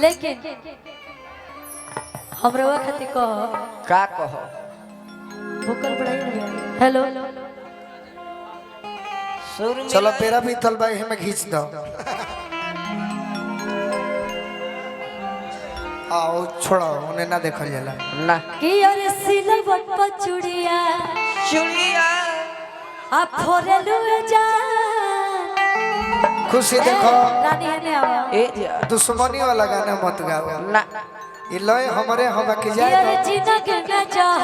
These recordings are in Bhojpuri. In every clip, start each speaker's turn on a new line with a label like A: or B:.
A: लेकिन हमरा खातिर कह
B: का कहो
A: भूकल बढ़ाई हेलो
B: सुर
C: चलो तेरा भी तल भाई हमें खींच दो आओ छोड़ो उन्हें ना देखल जाला
B: ना
A: कि अरे सिलवट पर चूड़िया
B: चुड़िया
A: आप फोरेलु जा
C: खुशी देखो
A: रानी ने आवा
B: ए जा
C: दुश्मनी वाला गाना मत गाओ
B: ना
C: ये लय हमरे हम के
A: कि
C: जाए
A: अरे जिंदगी में चाह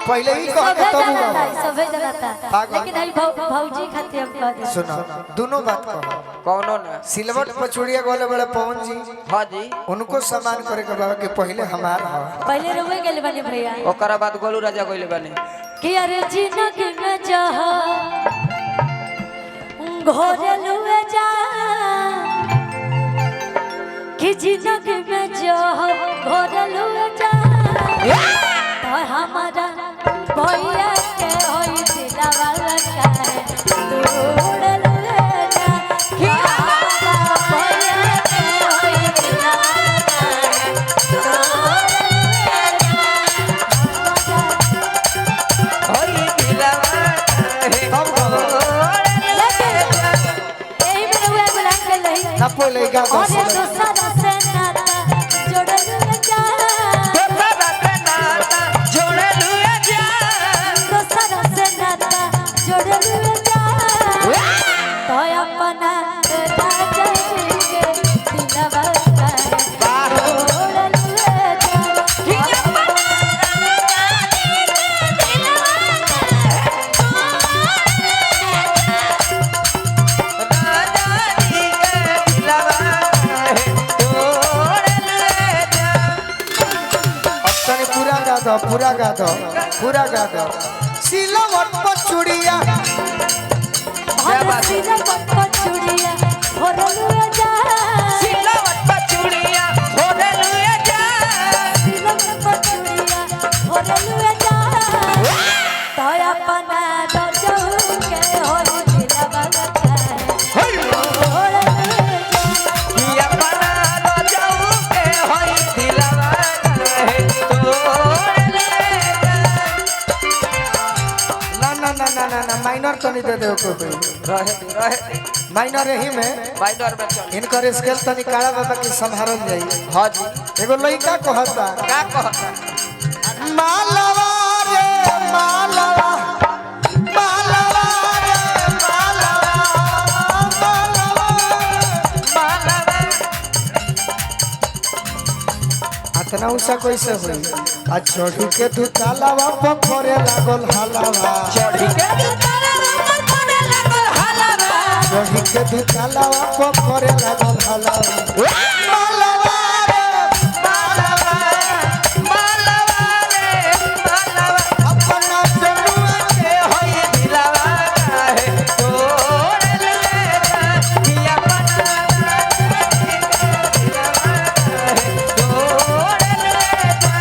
C: पहले ही कह के तब
A: सबे जनाता लेकिन आई भौजी खातिर हम कह दे
C: सुनो दोनों बात कहो
B: कौनो ना
C: सिलवट पचुड़िया गोले बड़े पवन जी
B: हाँ जी
C: उनको सम्मान करे के बाबा के पहले हमार हो
A: पहले रुए गेल बने भैया
B: ओकरा बाद गोलू राजा कोइले बने
A: कि अरे जिंदगी में चाह घोरेलु जा कि जिंदगी में चाह घोरेलु जा तो हमारा भैया के होई दिलवा लगा तोड़लु जा कि हमारा भैया के होई दिलवा
B: होई दिलवा
C: तब कहो
A: यही में हुआ बुला के लई
C: ना पहले गा दो
A: और दूसरा से नाता जोड़लु जा
B: जोड़े लुए जा
A: दूसरा से नाता जोड़लु जा तो अपना राजा के दिलवा का जोड़लु जा
C: अब तनी पूरा गा दो सिलवट पचुड़िया
A: और सीधा पट्टा चूड़िया घोरेलु जा
B: सिलवट पचुड़िया होरे लुए जा
A: सीधा पट्टा चूड़िया घोरेलु जा तो अपना राजा के होई दिलवा लगा जोड़लु जा
B: किया बना लो जाऊ के होई दिलवा है तोड़े ले जा
C: ना माइनर तो नहीं दे दे कोई
B: रहे
C: माइनर ही में
B: बाइडर में चल
C: इनकर स्केल तनी काला बाबा के संभारल जाई
B: हाँ जी
C: एगो लइका कहता
B: का कहता
C: मालवा रे मालवा मालवा रे मालवा मालवा अतना उसा कैसे होई आ छोड़ी के तू तालावा पकड़े लागल हलावा
B: चढ़ी के
C: छोड़ी के तू तालावा पकड़े लागल हलावा मालवा रे मालवा
B: मालवा रे मालवा
C: अपना जनुआ
B: के होई दिलवा है तोड़े ले जा किया बना दिलवा है तोड़े ले जा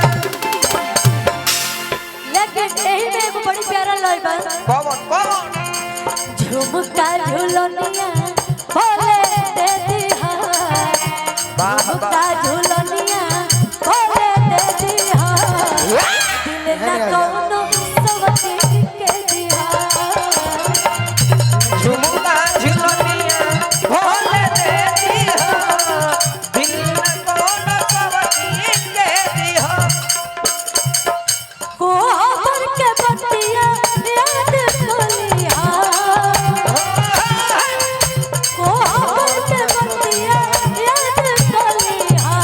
A: लेकिन यही में एगो बड़ी प्यारा लय बा
B: कौन
A: झुमका झुलनिया भोले दे दिहा झुमका झुलनिया भोले दे दिहा दिल ना कोनो सवती के दिहा
B: झुमका झुलनिया भोले दे दिहा दिल न कोनो सवती के दिहा
A: कोहबर के बतिया याद कोलिया कोहबर के बतिया याद कोलिया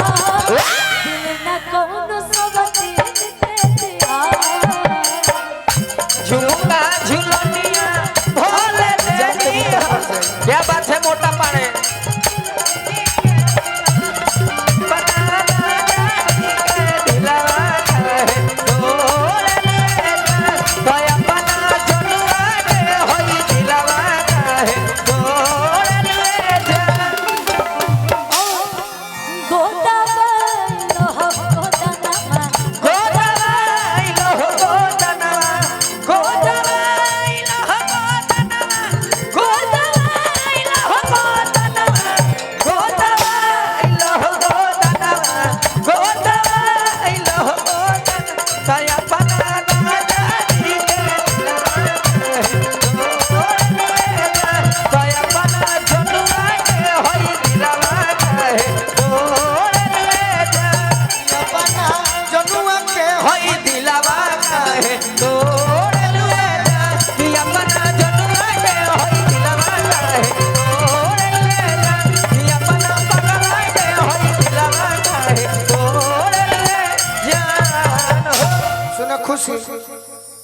C: खुशी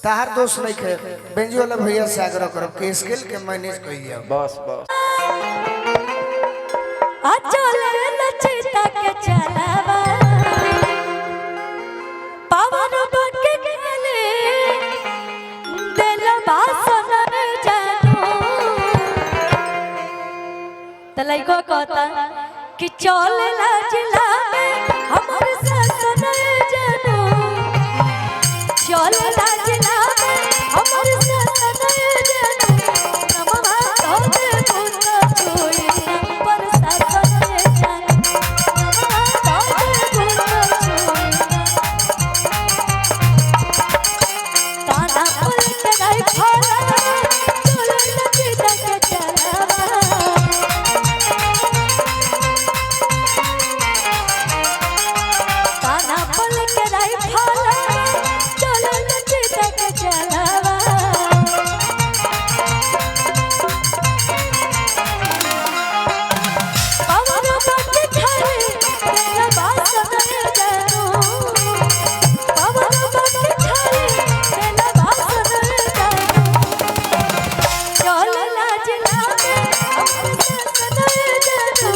C: तार दोस्त नहीं खे बेंजी वाला भैया से आग्रह करब के स्केल के मैनेज कइए
B: बस बस
A: चले नचिता के चलावा पावन बके खेले दिल बासन जानू तलैको कहता कि चले ला जिला में हमर ससन जानू चले ला जिला में हमर ससन जानू नमवा तोते पुत छुई पर ससन जानू नमवा तोते पुत छुई काना पुल के राई फला चले नचिता के चलावा काना पल के राई फला चलो नचिता के चलावा पवन बके खेले दिल बासन जानू पवन बके खेले दिल बासन जानू चल लाज लागे हमर ससन जानू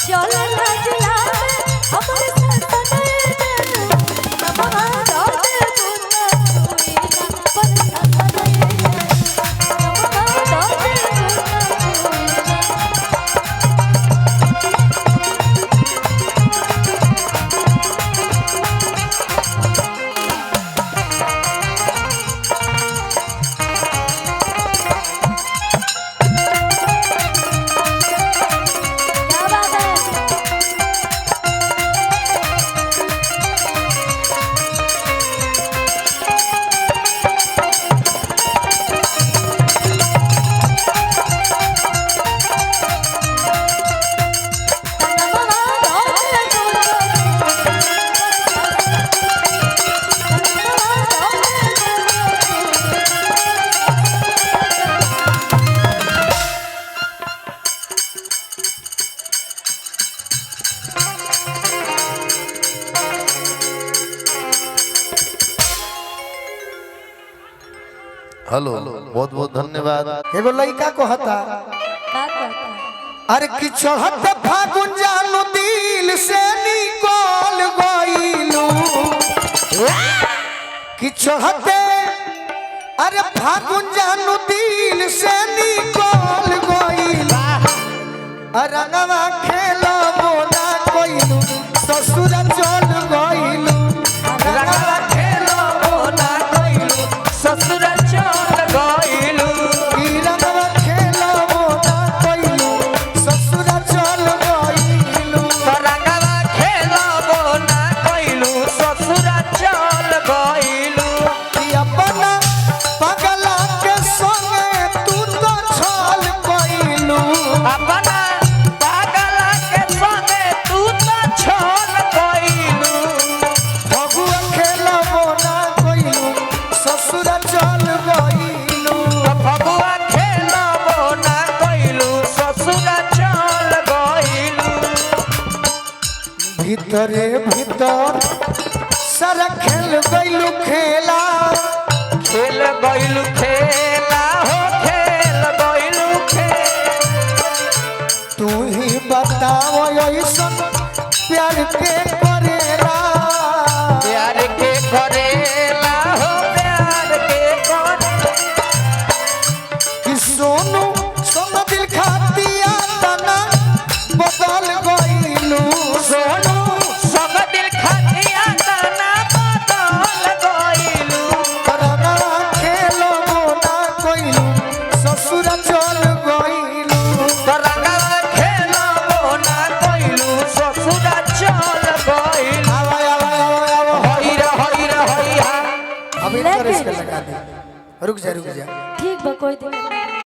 A: चल लाज लागे हमर ससन जानू नमवा तोते पुत छुई पर ससन जानू नमवा तोते पुत छुई क्या बात है नमवा तोते
D: हेलो बहुत बहुत धन्यवाद।
C: एगो लड़का को हता
A: का कहता है
C: अरे कि चढ़त फागुन जानू दिल से निकल गइलू कि चढ़ते अरे फागुन जानू दिल से निकल गइलू रंगवा खेलबो ना कइलू ससुर चल गइलू
B: रंगवा खेलबो ना कइलू ससुर चल गइलू
C: ई रंगवा खेलबो ना कइलू ससुर चल गइलू
B: रंगवा खेलबो ना कइलू ससुर चल गइलू
C: कि अपना पगला के संगे तू तो छल कइलू
B: अपना पागल के संगे तू तो छोड़ गइलू
C: फगुआ खेलबो ना कइलू ससुर चल गइलू
B: फगुआ खेलबो ना कइलू ससुर चल गइलू
C: भीतरे भीतर सारा खेल गइलू खेला
B: खेल गइलू खेला हो खेल गइलू खेल
C: तू ही बताओ ऐसन प्यार के करेला
B: प्यार के करेला हो प्यार के करेला
C: कि सोनू सोना दिल खातिया तना बदल गइलू
B: सोनू संग दिल खातिया तना बदल गइलू
C: रंगवा खेलबो ना कइलू ससुर चल गइलू
B: रंगवा खेलबो ना कइलू ससुर चल गइलू
C: आवा आवा आवा आवा
B: हईरा हईरा हईरा
C: अभी
A: लेकिन-
C: इसका लगा दे रुक जा
A: ठीक बा कोई दिक्कत नहीं।